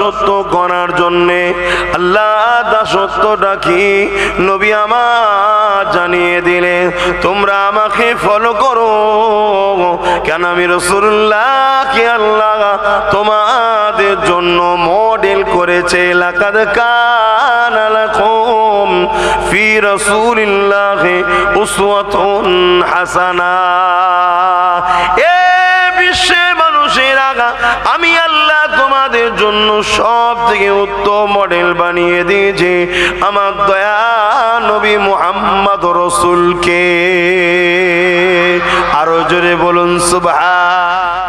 দাসত্ব করার জন্যে। আল্লাহ দাসত্বটা কি নবী আমার জানিয়ে দিলেন, তোমরা আমাকে ফলো করো, কেন আমি রাসূলুল্লাহকে আল্লাহ তোমাদের জন্য মডেল করেছে। লাকাদ কানা লাকুম ফি রাসূলিল্লাহি উসওয়াতুন হাসানা। এ বিশ্বের মানুষেরা, আমি আল্লাহ তোমাদের জন্য সব থেকে উত্তম মডেল বানিয়ে দিয়েছি আমার দয়া নবী মুহাম্মদ রাসূলকে। আরো জোরে বলুন সুবহান।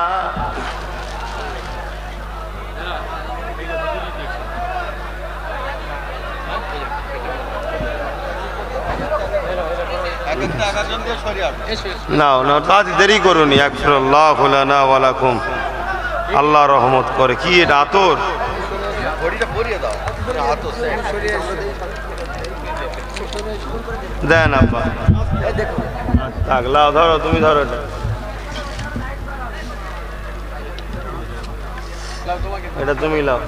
নাও না তাড়াতাড়ি দেরি করুন। ইয়াগফিরুল্লাহু লানা ওয়া লাকুম। আল্লাহ রহমত করে। কি এটা আতর? দেন আব্বা। থাক, লাও, ধরো, তুমি ধরো এটা। এটা তুমি লাও।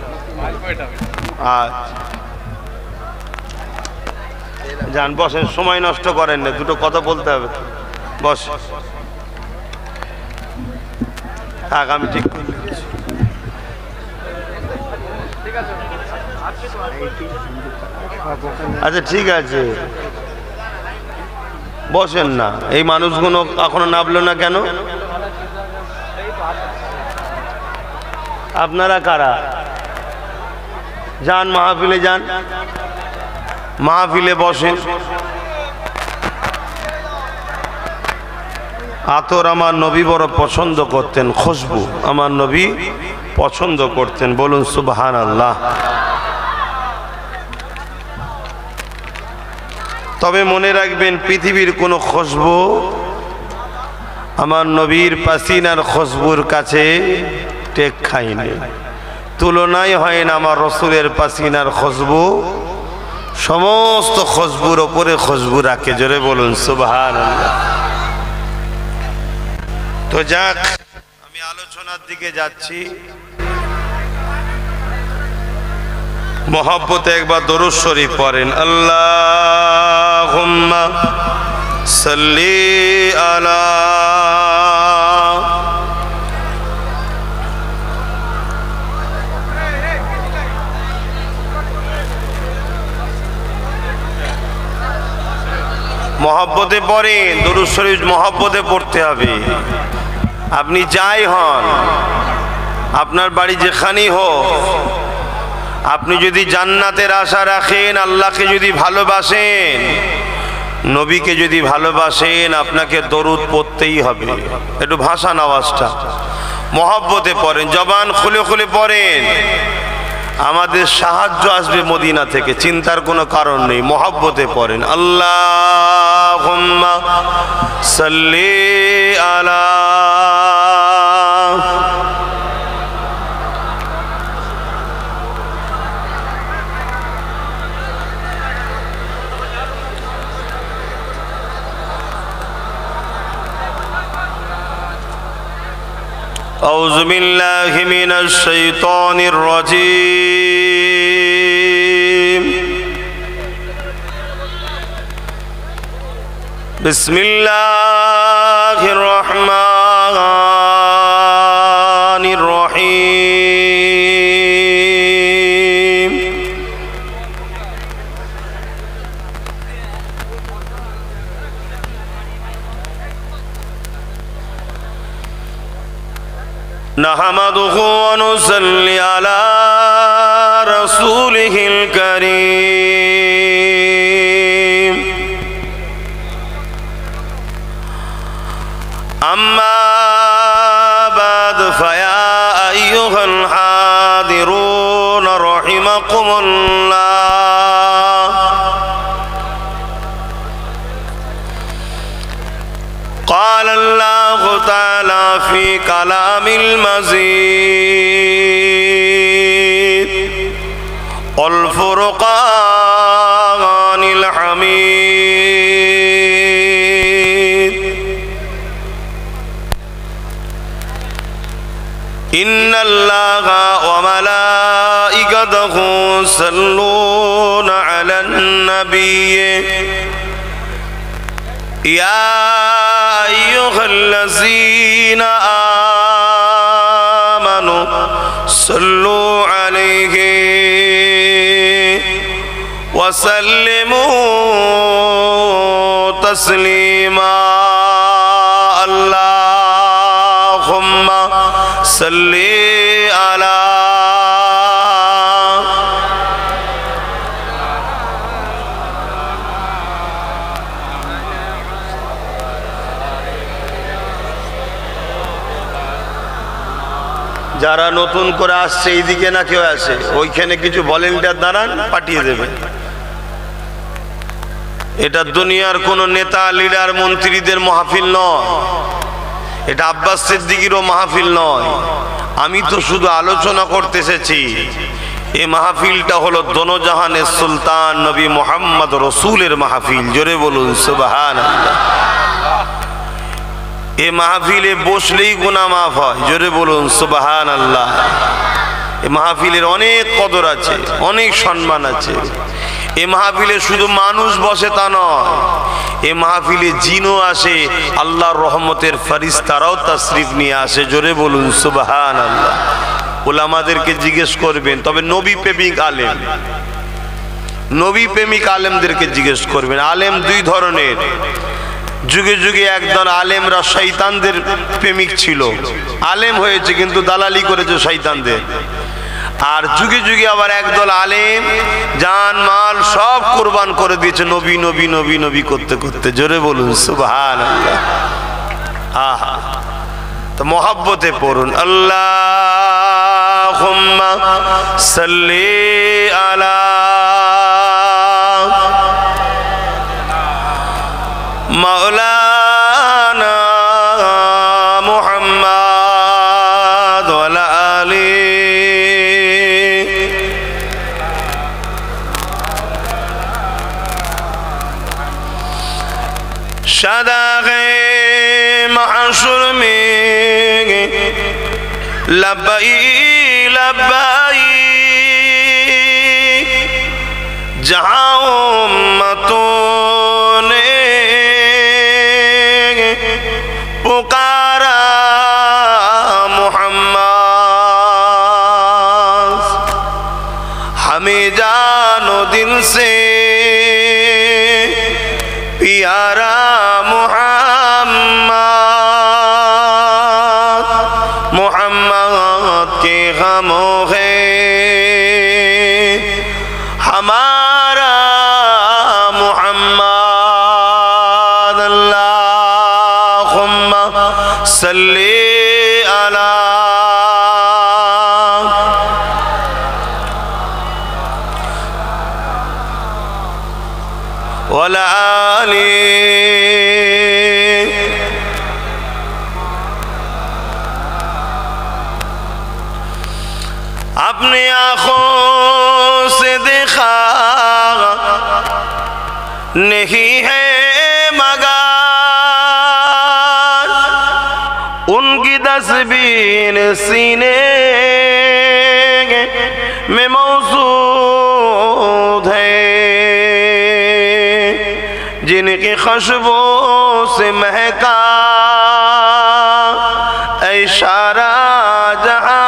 যান বসেন, সময় নষ্ট করেন না, দুটো কথা বলতে হবে। বস। থাক, আমি ঠিক করে দিচ্ছি। আচ্ছা ঠিক আছে, বসেন না। এই মানুষগুলো এখনো নামলো না কেন? আপনারা কারা? যান মাহফিলে, যান মাহফিলে বসেন। আতর আমার নবী বড় পছন্দ করতেন, খুশবু আমার নবী পছন্দ করতেন। বলুন সুবহানাল্লাহ। তবে মনে রাখবেন, পৃথিবীর কোনো খুশবু আমার নবীর পাসিনার খুশবুর কাছে টেক খায়নি, তুলনায় হয় না আমার রসুলের পাসিনার খুশবু। সমস্ত খুশবুর ওপরে খুশবু রাখে। জোরে বলুন সুবহানাল্লাহ। তো যাক, আমি আলোচনার দিকে যাচ্ছি। মহব্বতে একবার দরুদ শরীফ পড়েন। আল্লাহুম্মা সাল্লি আলা মহব্বতে পড়েন। দরুদ শরীফ মহব্বতে পড়তে হবে। আপনি যাই হন, আপনার বাড়ি যেখানেই হোক, আপনি যদি জান্নাতের আশা রাখেন, আল্লাহকে যদি ভালোবাসেন, নবীকে যদি ভালোবাসেন, আপনাকে দরুদ পড়তেই হবে। একটু ভাষা আওয়াজটা মহব্বতে পড়েন, জবান খুলে খুলে পড়েন। আমাদের সাহায্য আসবে মদিনা থেকে, চিন্তার কোনো কারণ নেই। মহব্বতে পড়েন। আল্লাহুম্মা সাল্লি আলা أعوذ بالله من الشيطان الرجيم بسم الله الرحمن الرحيم نحمده ونصلي على رسوله الكريم أما بعد فيا أيها الحاضرون رحمكم الله قال الله تعالى في كلام المزيد والفرقان الحميد إن الله وملائكته صلون على النبي يا أيها الذين آمنوا صلوا عليه وسلموا تسليما اللهم صل على যারা নতুন করে আসছে এইদিকে না কেউ আসে ওইখানে কিছু ভলেন্টিয়ার দাঁড়ান পাঠিয়ে দেবে এটা দুনিয়ার কোন নেতা লিডার মন্ত্রীদের মাহফিল নয় এটা আব্বাস সিদ্দিকীরও মাহফিল নয় আমি তো শুধু আলোচনা করতে এসেছি এই মাহফিলটা হলো দোনোজাহানের সুলতান নবী মুহাম্মদ রাসূলের মাহফিল জোরে বলুন সুবহানাল্লাহ এই মাহফিলে বসলেই গুনাহ মাফ হয় জোরে বলুন সুবহানাল্লাহ এই মাহফিলের অনেক কদর আছে অনেক সম্মান আছে এই মাহফিলে শুধু মানুষ বসে তা নয় এই মাহফিলে জিনও আসে আল্লাহর রহমতের ফেরেশতারাও তাশরিফ নিয়ে আসে জোরে বলুন সুবহানাল্লাহ উলামাদেরকে জিজ্ঞেস করবেন তবে নবী প্রেমিক আলেম নবী প্রেমিক আলেমদেরকে জিজ্ঞেস করবেন আলেম দুই ধরনের যুগে যুগে একদল আলেমরা শয়তানদের প্রেমিক ছিল আলেম হয়েছে কিন্তু দালালি করেছে শয়তানদের আর যুগে যুগে আবার একদল আলেম জান মাল সব কুরবান করে দিয়েছে নবী নবী নবী নবী করতে করতে জোরে বলুন সুবহানাল্লাহ আহা তো মোহাব্বতে পড়ুন আল্লাহুম্মা সাল্লি আলা মাওলানা মুহাম্মদ ওয়া আলা আলি शादाग़े महशर में लब्बाई लब्बाई जहाँ उम्मतों ने पुकारा मुहम्मद हमें जानो दिल से प्यारा मोहम्मद के गमों है हमारा मोहम्मद अल्लाहुम्मा सल्ली अला वला आली अपने आँखों से देखा नहीं है मगर उनकी तस्वीर सीने में मौजूद है जिनकी खुशबू से महका इशारा जहान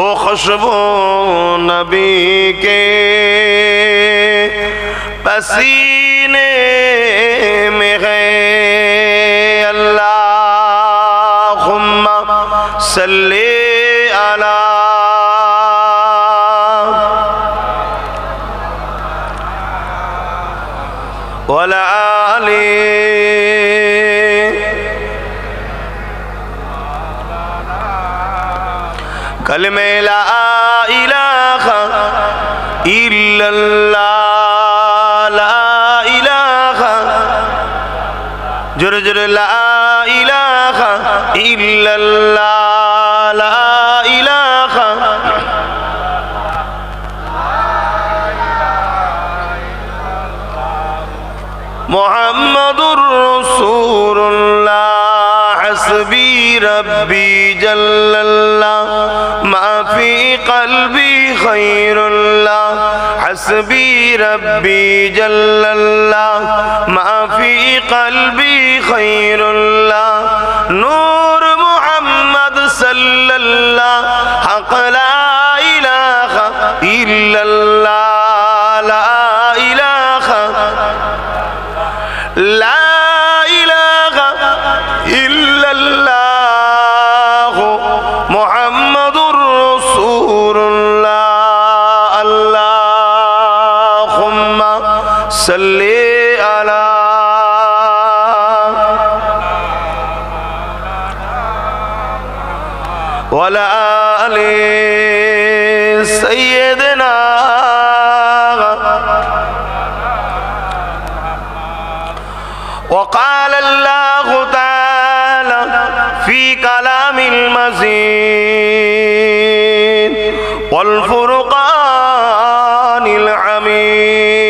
ओ खुशबू नबी के पसीने में है अल्लाहुम्मा सल्ली अला वला आली कलमे ला इलाहा इल्लल्लाह ला इलाहा जुर जुर ला इलाहा इल्लल्लाह ला इलाहा मुहम्मदुर रसूलुल्लाह हस्बी रब्बी जल्लल्लाह قلبي خير الله حسبي ربي جل الله ما في قلبي خير الله نور محمد صلى الله حق لا إله إلا الله لا إله لا إله إلا الله محمد رسول الله اللهم صل على وعلى آل سيدنا وقال الله تعالى في كلام المزيد والفرقان الحميد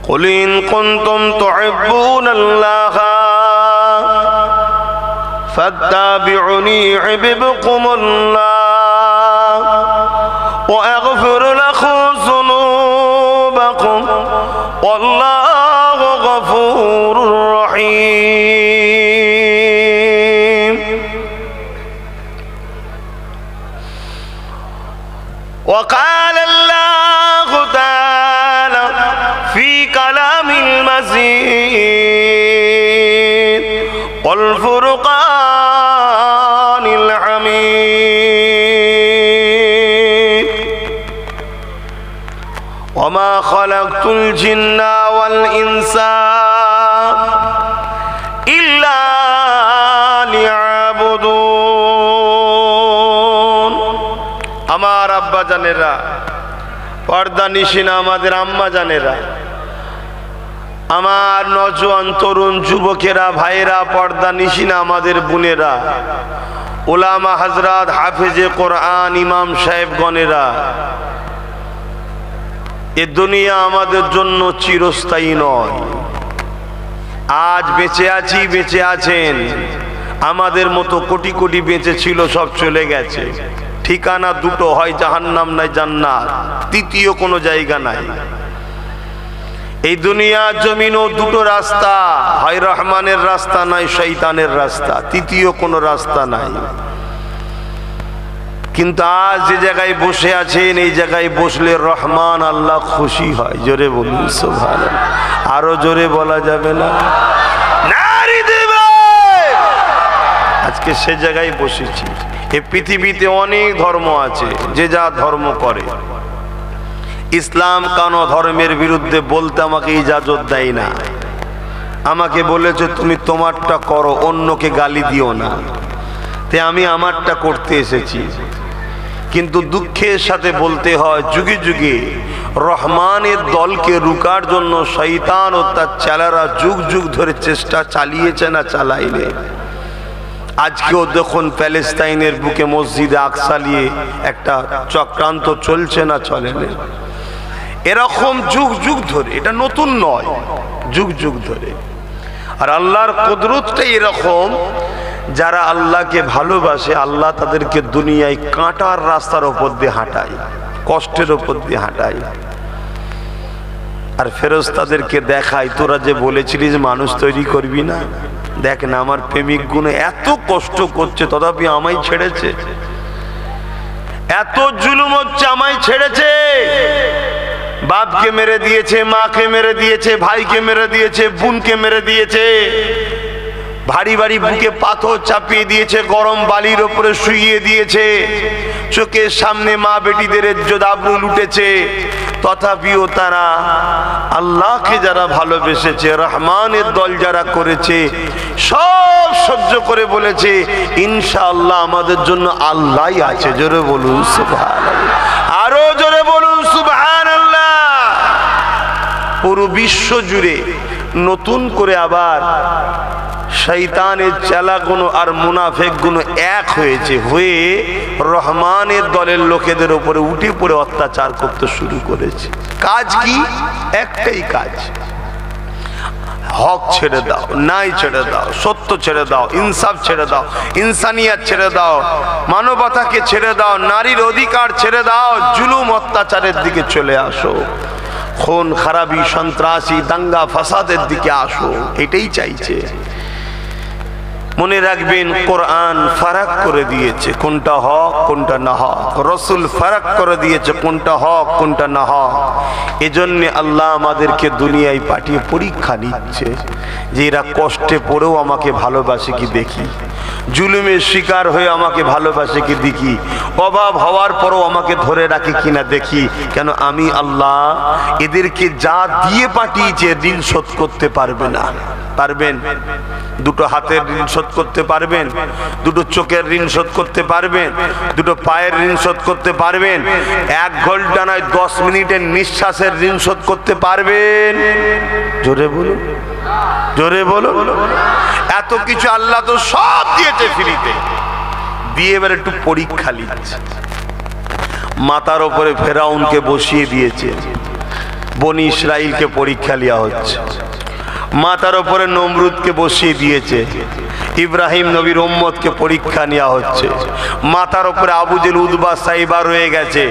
قل إن كنتم تحبون الله فاتبعوني يحببكم الله وأغفر لكم ذنوبكم والله غفور رحيم وقال الله تعالى في كلام المزيد والفرقان الحميد وما خلقت الجن والإنس إلا ليعبدون আমার আব্বা জানেরা পর্দা নিশিনা আমাদের আম্মা জানেরা আমার নওজোয়ান তরুণ যুবকেরা ভাইরা পর্দা নিশিনা আমাদের বোনেরা উলামা হযরত হাফেজে কোরআন ইমাম সাহেবগণেরা এ দুনিয়া আমাদের জন্য চিরস্থায়ী নয় আজ বেঁচে আছি বেঁচে আছেন আমাদের মতো কোটি কোটি বেঁচে ছিল সব চলে গেছে ঠিকানা দুটো হয় জাহান্নাম নাই জান্নাত তৃতীয় কোনো জায়গা নাই এই দুনিয়া জমিনও দুটো রাস্তা হয় রহমানের রাস্তা নাই শয়তানের রাস্তা তৃতীয় কোনো রাস্তা নাই কিন্তু আজ যে জায়গায় বসে আছেন এই জায়গায় বসলে রহমান আল্লাহ খুশি হয় জোরে বলুন সুবহানাল্লাহ আরো জোরে বলা যাবে না নারী দেবে আজকে সে জায়গায় বসেছি এই পৃথিবীতে অনেক ধর্ম আছে যে যা ধর্ম করে ইসলাম কানো ধর্মের বিরুদ্ধে বলতে আমাকে ইজাজত দেয় না আমাকে বলেছে তুমি তোমারটা করো অন্যকে গালি দিও না তাই আমি আমারটা করতে এসেছি কিন্তু দুঃখের সাথে বলতে হয় যুগে যুগে রহমানের দলকে রুকার জন্য শয়তান ও তার চেলারা যুগ যুগ ধরে চেষ্টা চালিয়েছে না চালাইলে আজকেও দেখুন প্যালেস্তাইনের বুকে মসজিদে আকসা নিয়ে একটা চক্রান্ত চলছে না চলে না এরকম যুগ যুগ ধরে এটা নতুন নয় যুগ যুগ ধরে আর আল্লাহর কুদরতটাই এরকম যারা আল্লাহকে ভালোবাসে আল্লাহ তাদেরকে দুনিয়ায় কাঁটার রাস্তার উপর দিয়ে হাঁটায় কষ্টের উপর দিয়ে হাঁটায় আর ফেরেশতাদেরকে দেখায় তোরা যে বলেছিলিস মানুষ তৈরি করবি না দেখ না আমার প্রেমিক গুণে এত কষ্ট করছে তথাপি আমায় ছেড়েছে এত জুলুম হচ্ছে আমায় ছেড়েছে বাপকে মেরে দিয়েছে মাকে মেরে দিয়েছে ভাইকে মেরে দিয়েছে বোনকে মেরে দিয়েছে ভারী ভারী বুকে পাথর চাপিয়ে দিয়েছে গরম বালির উপরে শুইয়ে দিয়েছে চোখের সামনে মা বেটিদের ইজ্জত আবরু লুটেছে তথাপিও তারা আল্লাহকে যারা ভালোবেসেছে রহমানের দল যারা করেছে সব সহ্য করে বলেছে ইনশাআল্লাহ আমাদের জন্য আল্লাহই আছে জোরে বলুন সুবহানাল্লাহ আরো জোরে বলুন সুবহানাল্লাহ পুরো বিশ্ব জুড়ে নতুন করে আবার শয়তানের চেলাগুলো আর মুনাফিকগুলো এক হয়েছে হয়ে রহমানের দলের লোকেদের উপরে উঠে পড়ে অত্যাচার করতে শুরু করেছে কাজ কি একটাই কাজ হক ছেড়ে দাও, নাই ছেড়ে দাও, সত্য ছেড়ে দাও, ইনসাফ ছেড়ে দাও, ইনসানিয়াত ছেড়ে দাও, মানবতাকে ছেড়ে দাও, নারীর অধিকার ছেড়ে দাও, জুলুম অত্যাচারের দিকে চলে আসো, খুন খারাপি সন্ত্রাসী দাঙ্গা ফাসাদের দিকে আসো। এটাই চাইছে। মনে রাখবেন, কোরআন ফারাক করে দিয়েছে কোনটা হক কোনটা না হক, রসুল ফারাক করে দিয়েছে কোনটা হক কোনটা না হক। এজন্য আল্লাহ আমাদেরকে দুনিয়ায় পাঠিয়ে পরীক্ষা নিচ্ছে যে এরা কষ্টে পড়েও আমাকে ভালোবাসে কি দেখি, জুলুমের শিকার হয়ে আমাকে ভালোবাসে কি দেখি, অভাব হওয়ার পরও আমাকে ধরে রাখে কিনা দেখি। কেন আমি আল্লাহ এদেরকে যা দিয়ে পাঠিয়েছে ঋণ শোধ করতে পারবে না। পারবেন? দুটো হাতের ঋণ শোধ করতে পারবেন? দুটো চোখের ঋণ শোধ করতে পারবেন? দুটো পায়ের ঋণ শোধ করতে পারবেন? 1 ঘন্টা নয় 10 মিনিটের নিঃশ্বাসের ঋণ শোধ করতে পারবেন? জোরে বলুন, জোরে বলুন। এত কিছু আল্লাহ তো সব দিয়েছে ফ্রিতে, দিয়ে এবার একটু পরীক্ষা নিচ্ছে। মাথার উপরে ফেরাউনকে বসিয়ে দিয়েছে, বনি ইসরাইলকে পরীক্ষা নেওয়া হচ্ছে। মাথার উপরে নমরুদকে বসিয়ে দিয়েছে, ইব্রাহিম নবীর উম্মতকে পরীক্ষা নেওয়া হচ্ছে। মাথার উপরে আবু জেল উদবা সাইবা রয়ে গেছে,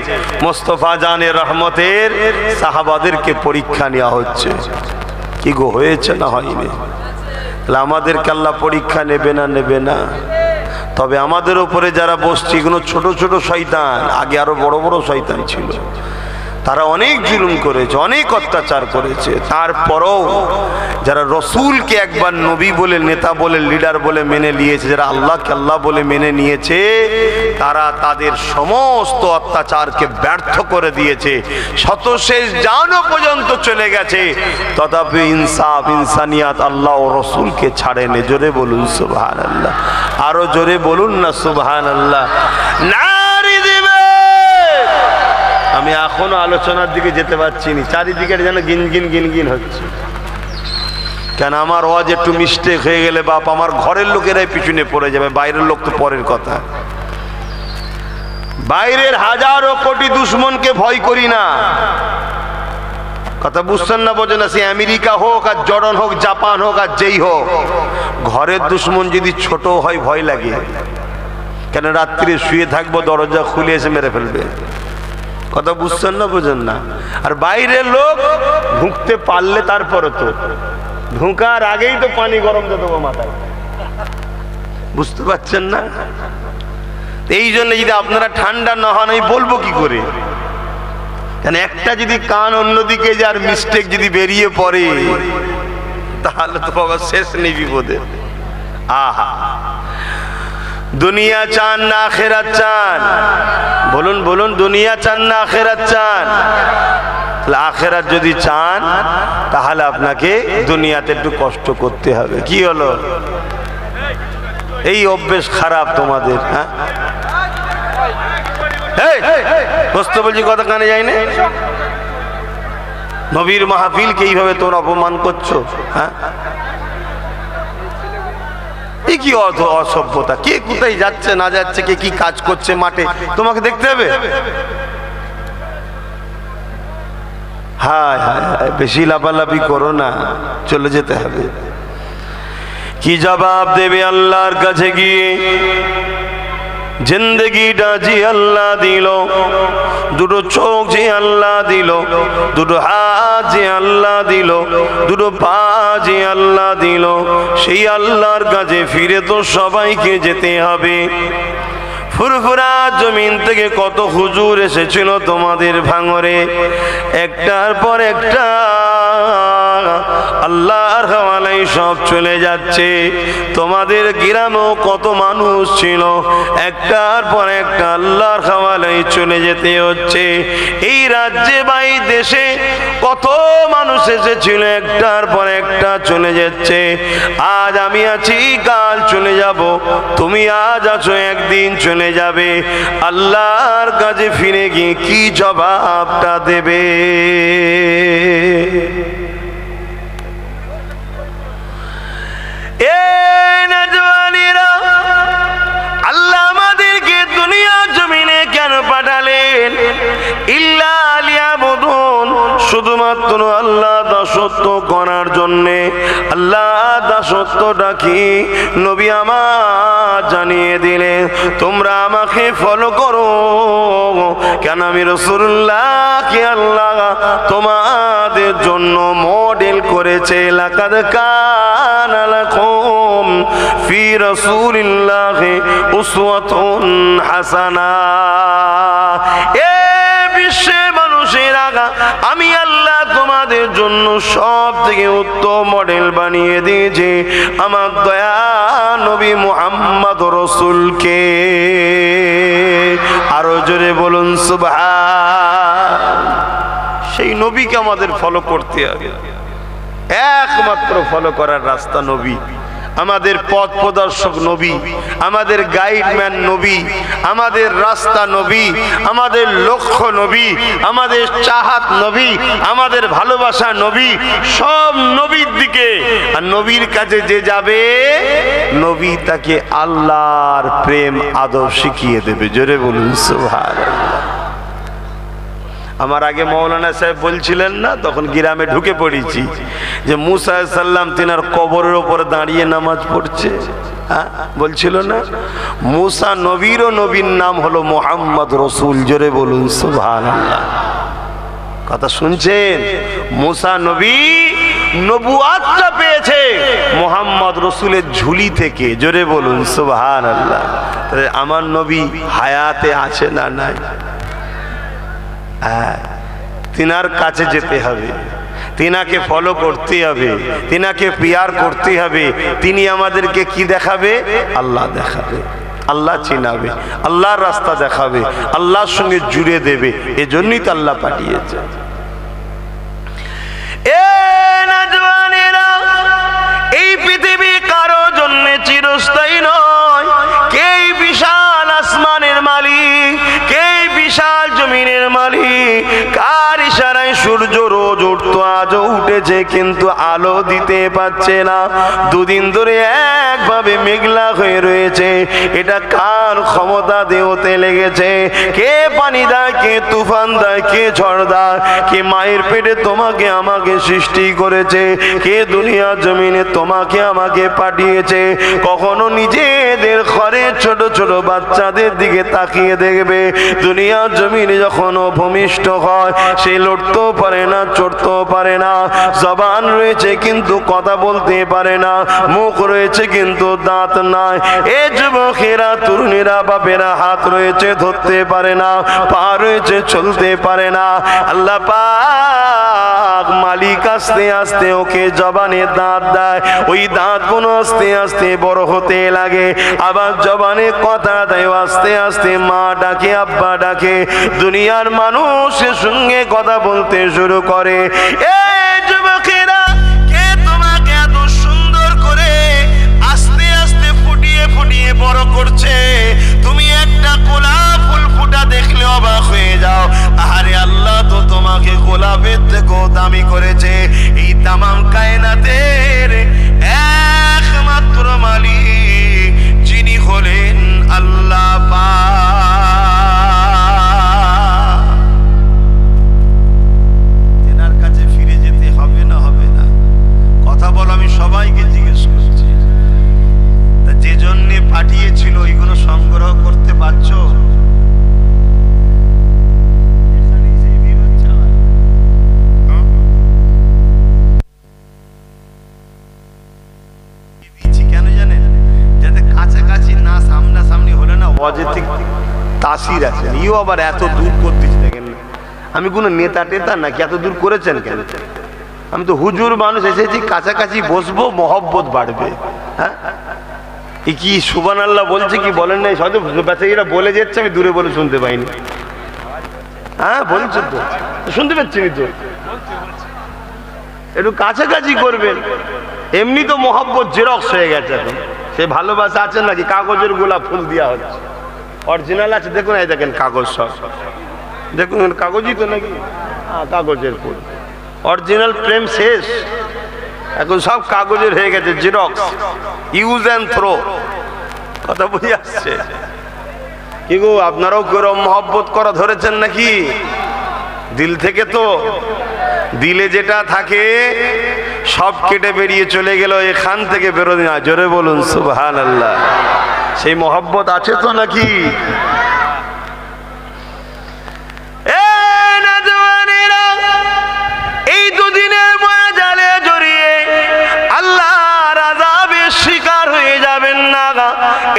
মোস্তফা জানের রহমতের সাহাবাদেরকে পরীক্ষা নেওয়া হচ্ছে। কি গো, হয়েছে না হয়নি? আমাদেরকে আল্লাহ পরীক্ষা নেবে না? নেবে না। তবে আমাদের উপরে যারা বসছে এগুলো ছোট ছোট শয়তান, আগে আরো বড় বড় শয়তান ছিল, তারা অনেক জুলুম করেছে, অনেক অত্যাচার করেছে। তারপরও যারা রসুলকে একবার নবী বলে, নেতা বলে, লিডার বলে মেনে নিয়েছে, যারা আল্লাহকে আল্লাহ বলে মেনে নিয়েছে, তারা তাদের সমস্ত অত্যাচারকে ব্যর্থ করে দিয়েছে। শতশেষ জানও পর্যন্ত চলে গেছে, তথাপি ইনসাফ ইনসানিয়াত আল্লাহ ও রসুলকে ছাড়েনি। জোরে বলুন সুবহানাল্লাহ, আরো জোরে বলুন না সুবহানাল্লাহ। আমি এখনো আলোচনার দিকে যেতে পারছি না, চারিদিকে যেন গিনগিন গিনগিন হচ্ছে। কেন আমার ওয়াজ একটু মিস্টেক হয়ে গেলে বাপ আমার ঘরের লোকেরাই পিছনে পড়ে যাবে, বাইরের লোক তো পরের কথা। বাইরের হাজারো কোটি দুশ্মনকে ভয় করি না, কথা বুঝছেন না? বোঝেন না? সে আমেরিকা হোক আর জর্ডান হোক, জাপান হোক আর যেই হোক, ঘরের দুশ্মন যদি ছোট হয় ভয় লাগে। কেন? রাত্রে শুয়ে থাকবো, দরজা খুলে এসে মেরে ফেলবে। কথা বুঝছেন না? বোঝেন না? আর বাইরের লোক ঢুকতে পারলে তারপরে তো, ঢুকার আগেই তো পানি গরম দিয়ে দেবো মাথায়। বুঝতে পারছেন না? এই জন্য যদি আপনারা ঠান্ডা না হন আমি বলবো কি করে? কেন একটা যদি কান অন্যদিকে যে আর মিস্টেক যদি বেরিয়ে পড়ে তাহলে তো বাবা শেষ নেই বিপদে। আহা, দুনিয়া চান না আখিরাত চান? বলুন বলুন, দুনিয়া চান না আখিরাত চান? আখিরাত যদি চান তাহলে আপনাকে দুনিয়াতে একটু কষ্ট করতে হবে। কি হলো? এই অভ্যেস খারাপ তোমাদের। হ্যাঁ, বুঝতে বলছি, কথা কানে যায় না? নবীর মাহফিলকে এইভাবে তোমরা অপমান করছো। হ্যাঁ, কি অসভ্যতা! কে কোথায় যাচ্ছে না যাচ্ছে, কে কি কাজ করছে মাঠে, তোমাকে দেখতে হবে? হায় হায় হায়, বেশি লাফালাফি করো না, চলে যেতে হবে। কি জবাব দেবে আল্লাহর কাছে গিয়ে? জিন্দগিটা যে আল্লাহ দিল, দুটো চোখ যে আল্লাহ দিল, দুটো হাত যে আল্লাহ দিল, দুটো পা যে আল্লাহ দিল, সেই আল্লাহর কাছে ফিরে তো সবাইকে যেতে হবে। ফুরফুরা জমিন থেকে কত হুজুর এসেছিল তোমাদের ভাঙরে, একটার পর একটা আল্লাহর হাওয়ালাই সব চলে যাচ্ছে। তোমাদের গ্রামেও কত মানুষ ছিল, একটার পর একটা আল্লাহর হাওয়ালাই চলে যেতে হচ্ছে। এই রাজ্যে বা এই দেশে কত মানুষ এসেছিল, একটার পর একটা চলে যাচ্ছে। আজ আমি আছি, কাল চলে যাব, তুমি আজ আছো, একদিন চলে যাবে। আল্লাহর কাছে ফিরে গিয়ে কি জবাবটা দেবে? আল্লাহ আমাদেরকে দুনিয়া জমিনে কেন পাঠালেন? ইল্লা লিয়াবুদুন, শুধুমাত্র আল্লাহ দাসত্ব করার জন্যে। আল্লাহ রাষ্ট্রটা কি নবী আমার জানিয়ে দিলেন, তোমরা আমাকে ফলো করো, কেন আমি রাসূলুল্লাহকে আল্লাহ তোমাদের জন্য মডেল করেছে। লাকাদ কানা লাকুম ফি রাসূলিল্লাহি উসওয়াতুন হাসানাহ। এ বিশ্বের মানুষেরা, আমি আল্লাহ তোমাদের জন্য সব থেকে উত্তম মডেল বানিয়ে দিয়েছি আমার দয়া নবী মুহাম্মদ রাসূলকে। আরো জোরে বলুন সুবহান। সেই নবীকে আমাদের ফলো করতে হবে। একমাত্র ফলো করার রাস্তা নবী, আমাদের পথ প্রদর্শক নবী, আমাদের গাইডম্যান নবী, আমাদের রাস্তা নবী, আমাদের লক্ষ্য নবী, আমাদের চাহাত নবী, আমাদের ভালোবাসা নবী, সব নবীর দিকে। আর নবীর কাছে যে যাবে, নবী তাকে আল্লাহর প্রেম আদব শিখিয়ে দেবে। জোরে বলুন সুবহানাল্লাহ। আমার আগে মৌলানা সাহেব বলছিলেন না, তখন গ্রামে ঢুকে পড়েছি, যে মুসা আলাইহিস সালাম তিনার কবরের উপর দাঁড়িয়ে নামাজ পড়ছে। বলছিল না, মুসা নবীরও নবীর নাম হলো মুহাম্মদ রাসূল। জোরে বলুন সুবহানাল্লাহ। কথা শুনছেন? মুসা নবী নবুয়াতটা পেয়েছে মুহাম্মদ রাসূলের ঝুলি থেকে। জোরে বলুন সুবহানাল্লাহ। তাহলে আমার নবী হায়াতে আছে না নাই? তিনার কাছে যেতে হবে, তিনাকে ফলো করতে হবে, তিনাকে প্রিয়ার করতে হবে। তিনি আমাদেরকে কি দেখাবে? আল্লাহ দেখাবে, আল্লাহ চিনাবে, আল্লাহর রাস্তা দেখাবে, আল্লাহর সঙ্গে জুড়ে দেবে। এজন্যই তো আল্লাহ পাঠিয়েছে। এই পৃথিবী কারো জন্য চিরস্থায়ী নয়। কে বিশাল আসমানের মালিক, কে বিশাল জমিনের মালিক, কার ইশারায় সূর্য রোজ উঠতো, আজও উঠেছে কিন্তু আলো দিতে পারছে না। দুদিন ধরে একভাবে মেঘলা হয়ে রয়েছে। এটা কার ক্ষমতা দেওতে লেগেছে? কে পানি দেয়, কে তুফান দেয়, কে ঝড় দেয়? কে মায়ের পেটে তোমাকে আমাকে সৃষ্টি করেছে? কে দুনিয়া জমিনে তোমাকে আমাকে পাঠিয়েছে? কখনো নিজেদের ঘরে ছোট ছোট বাচ্চাদের দিকে তাকিয়ে দেখবে, দুনিয়া জমিনে যখন ভূমিষ্ঠ হয়, সে লড়তেও পারে না, চড়তেও পারে না। জবান রয়েছে কিন্তু কথা বলতে পারে না, মুখ রয়েছে কিন্তু দাঁত নাই। এ যুবকেরা, তরুণীরা, বাপেরা, হাত রয়েছে ধরতে পারে না, পা রয়েছে চলতে পারে না। আল্লাহ পাক মালিক আস্তে আস্তে ওকে জবানে দাঁত দেয়, ওই দাঁত গুলো আস্তে আস্তে বড় হতে লাগে। আবার জবানে কথা দেয়, আস্তে আস্তে মা ডাকে, আব্বা ডাকে, দুনিয়ার মানুষের সঙ্গে কথা বলতে শুরু করে। এই যুবকেরা, কে তোমাকে এত সুন্দর করে আস্তে আস্তে ফুটিয়ে ফুটিয়ে বড় করছে? তুমি একটা গোলাপ ফুল ফুটা দেখলে অবাক হয়ে যাও। আরে আল্লাহ তো তোমাকে গোলাপের থেকেও দামি করেছে। এই তামাম কায়নাতের একমাত্র মালিক যিনি হলেন আল্লাহ পাক। তেনার কাছে ফিরে যেতে হবে না? হবে না? কথা বলো, আমি সবাইকে জিজ্ঞেস করছি, তা যে জন্য পাঠিয়েছিল ওইগুলো সংগ্রহ করতে পারছো? কেন জানেন? যাতে কাছাকাছি না, সামনাসামনি হলে না অযৌক্তিক তাসির আছে। ইও আবার এত দূর করতেছি দেখেন না, আমি কোনো নেতা টেতা নাকি? এত দূর করেছেন কেন? আমি তো হুজুর মানুষ, এসেছি কাছাকাছি বসবো, মহব্বত বাড়বে। হ্যাঁ, কি সুবহানাল্লাহ বলছে কি বলেন নাই? হয়তো বেচারিরা বলে যাচ্ছে, আমি দূরে বলে শুনতে পাইনি। হ্যাঁ বলছেন তো, শুনতে পাচ্ছি তো। একটু কাছাকাছি করবেন। এমনি তো মহব্বত জেরক্স হয়ে গেছে এখন। সে ভালোবাসা আছে নাকি? কাগজের গোলাপ ফুল দেওয়া হচ্ছে। অরিজিনাল আছে দেখুন, এই দেখেন কাগজ, সব দেখুন কাগজই তো নাকি? হ্যাঁ, কাগজের ফুল। অরিজিনাল প্রেম শেষ, এখন সব কাগজের হয়ে গেছে, জেরক্স, ইউজ অ্যান্ড থ্রো। কথা বুঝে আসছে কি গো? আপনারাও কেউ মহব্বত করা ধরেছেন নাকি? দিল থেকে তো? দিলে যেটা থাকে সব কেটে বেরিয়ে চলে গেল, এখান থেকে বেরোনি না। জোরে বলুন সুবহানাল্লাহ। সেই মহব্বত আছে তো নাকি? এই দুদিনের মায়া জালে জড়িয়ে আল্লাহর আযাবের শিকার হয়ে যাবেন না।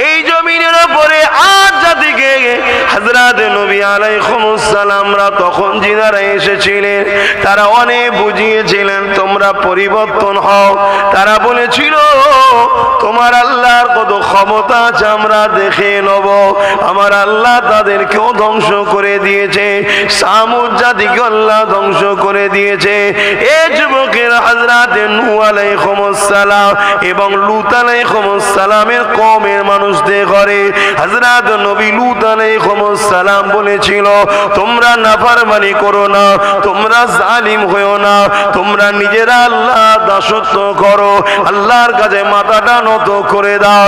এই জমিনের উপরে আজ জাতিকে হযরত নবী আলাইহিস সালামরা তখন যিনারা এসেছিলেন তারা অনেক বুঝিয়েছিলেন তোমরা পরিবর্তন হও। তারা বলেছিল তোমার আল্লাহর কত ক্ষমতা আছে আমরা দেখে নেব। আমার আল্লাহ তাদেরকেও ধ্বংস করে দিয়েছে, সামুদ জাতিকে আল্লাহ ধ্বংস করে দিয়েছে। এই যুবকের হযরত নূহ আলাইহিস সালাম এবং লূত আলাইহিস সালামের কওমের মানুষদের ঘরে হযরত নবী লূত আলাইহিস সালাম বলেছিল তোমরা নাফরমানি করো না, তোমরা জালিম হয়ো না, তোমরা নিজেরা আল্লাহ দাসত্ব করো, আল্লাহর কাছে মাথাটা নত করে দাও।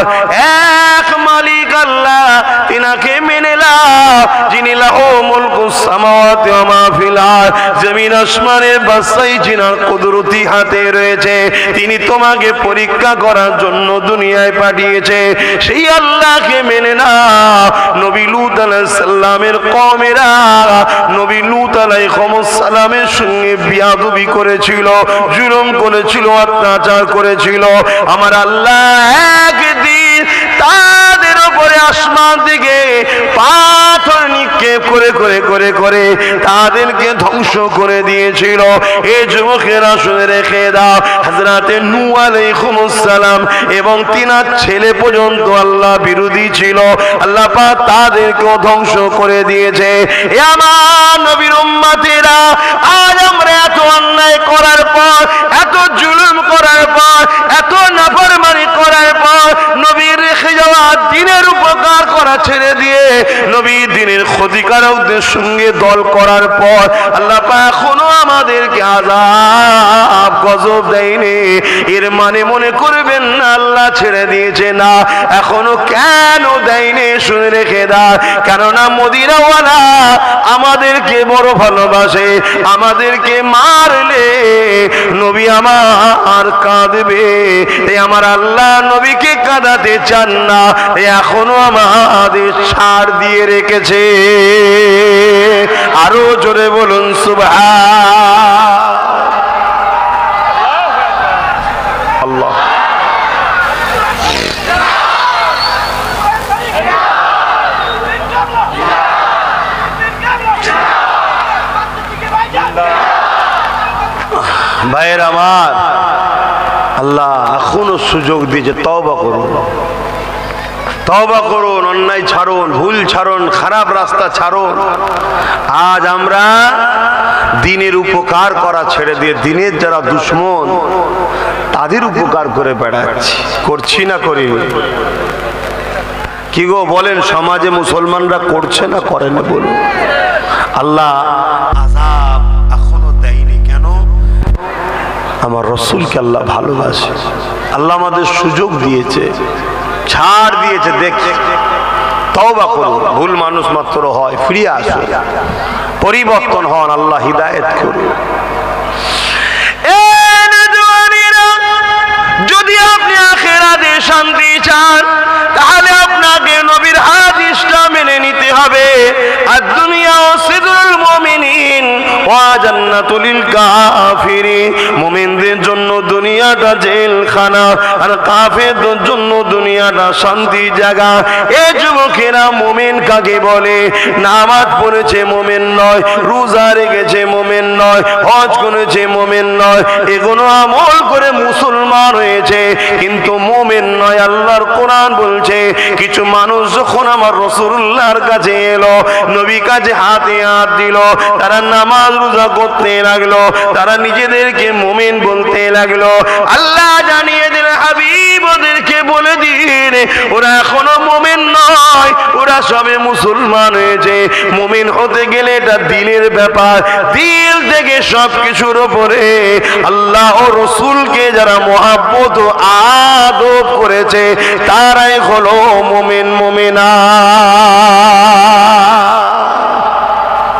এক মালিক আল্লাহ, তিনাকে মেনে নাও যিনি লাহু মুলকুস সামাওয়াতি ওয়া মা ফিল আরদ, জমিন আসমানের বাদশাহী যিনার কুদরতি হাতে রয়েছে, তিনি তোমাকে পরীক্ষা করার জন্য দুনিয়ায় পাঠিয়েছে। সেই আল্লাহকে মেনে নাও। নবী লূত আলাইহিস সালামের কওমেরা নবী লূত আলাইহিস সালামের সঙ্গে বিয়াদবি করেছিল, জুলুম করেছিল, অত্যাচার করেছিল। আমার আল্লাহ একদিন তাদের উপরে আসমান থেকে পাথর নিক্ষেপ করে করে করে করে তাদেরকে ধ্বংস করে দিয়েছিল। এই যুবকেরা শুনে রেখে দাও, হযরত নূহ আলাইহিস সালাম এবং তিনার ছেলে পর্যন্ত আল্লাহ বিরোধী ছিল, আল্লাহ পাক তাদেরকেও ধ্বংস করে দিয়েছে। এ আমার নবীর উম্মতেরা, আজ আমরা এত অন্যায় করার পর, এত জুলুম করার পর, এত নাফরমানি করার পর, নবীর রেখে যাওয়া দ্বীনের উপকার করা ছেড়ে দিয়ে নবীর দ্বীনের ক্ষতিকারকদের সঙ্গে দল করার পর আল্লাহ পাক এখনো আমাদেরকে আযাব গজব দেয়নি। এর মানে মনে করবেন না আল্লাহ ছেড়ে দিয়েছে, না, এখনো কেন দেয়নি শুনে রেখে দাও। কেননা মদিনাওয়ালা আমাদেরকে বড় ভালোবাসে, আমাদেরকে মারলে নবী আমার কাঁদবে, তাই আমার আল্লাহ নবীকে কাঁদাতে চান না, এখনো আমাদের ছাড় দিয়ে রেখেছে। আরো জোরে বলুন সুবহানাল্লাহ। ভাইয়ের আমার, আল্লাহ এখনো সুযোগ দিয়েছে, তওবা করুন, তওবা করুন, অন্যায় ছাড়ুন, ভুল ছাড়ুন, খারাপ রাস্তা ছাড়ুন। আজ আমরা দ্বীনের উপকার করা ছেড়ে দিয়ে দ্বীনের যারা দুশমন তাদের উপকার করে বেড়াচ্ছি, করছি না করি? কি গো বলেন, সমাজে মুসলমানরা করছে না করে না বলুন? আল্লাহ আযাব এখনো দেয়নি কেন? আমার রাসূলকে আল্লাহ ভালোবাসে, আল্লাহ আমাদের সুযোগ দিয়েছে, ছাড় দিয়েছে। দেখে তওবা করুন, ভুল মানুষ মাত্র হয়, ফিরে আসুন, পরিবর্তন হন, আল্লাহ হিদায়াত করুন। যদি আপনি আখিরাতে শান্তি চান তাহলে আপনাকে নবীর হাদিসটা মেনে নিতে হবে। আর দুনিয়া সিদরুল মুমিনিন ওয়া জান্নাতুল কাফিরিন, মুমিনদের জন্য দুনিয়াটা জেলখানা আর কাফেরদের জন্য দুনিয়াটা শান্তি জায়গা। এই যুবকেরা, মুমিন কাকে বলে? নামাজ পড়েছে মুমিন নয়, রোজা রেখেছে মুমিন নয়, হজ করেছে মুমিন নয়, এগুলো আমল করে মুসলমান হয়েছে কিন্তু মুমিন নয়। আল্লাহর কোরআন বলছে কিছু মানুষ যখন আমার রাসূলুল্লাহর কাছে এলো, নবী কাছে হাতে হাত দিল, তারা নামাজ রোজা করতে লাগলো, তারা নিজেদেরকে মুমিন বলতে লাগলো। আল্লাহ জানিয়ে দিলেন, হাবিব ওদেরকে বলে দিন ওরা এখনো মুমিন নয়, ওরা সবে মুসলমান হয়েছে। মুমিন হতে গেলে এটা দিলের ব্যাপার, দিল থেকে সবকিছুর উপরে আল্লাহ ও রাসূলকে যারা মহব্বত ও আদব করেছে তারাই হলো মুমিন মুমিনা।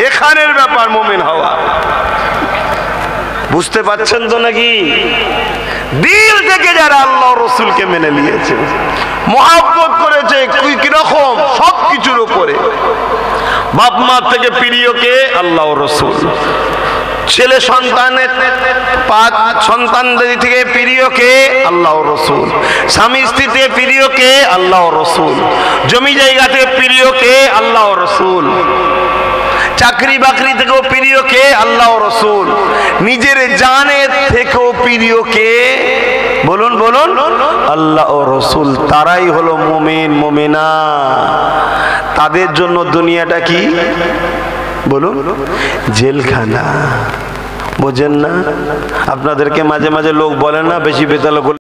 এখানের ব্যাপার মুমিন হওয়া। বুঝতে পারছেন তো নাকি? দিল থেকে যারা আল্লাহ রসুলকে মেনে নিয়েছে, মহব্বত করেছে, কিরকম সব কিছুর উপরে, বাপ মা থেকে প্রিয় কে? আল্লাহ রসুল। ছেলে সন্তানদের থেকে প্রিয় কে? আল্লাহ রসুল। স্বামী স্ত্রী থেকে প্রিয় কে? আল্লাহ রসুল। জমি জায়গাতে প্রিয় কে? আল্লাহ রসুল। চাকরি বাকরি থেকেও প্রিয় কে? আল্লাহ রসুল। নিজের জানের থেকেও প্রিয় কে? বলুন বলুন, আল্লাহ ও রসুল। তারাই হলো মুমিন মুমিনা। তাদের জন্য দুনিয়াটা কি বলুন? জেলখানা। বোঝেন না? আপনাদেরকে মাঝে মাঝে লোক বলে না, বেশি বেতাল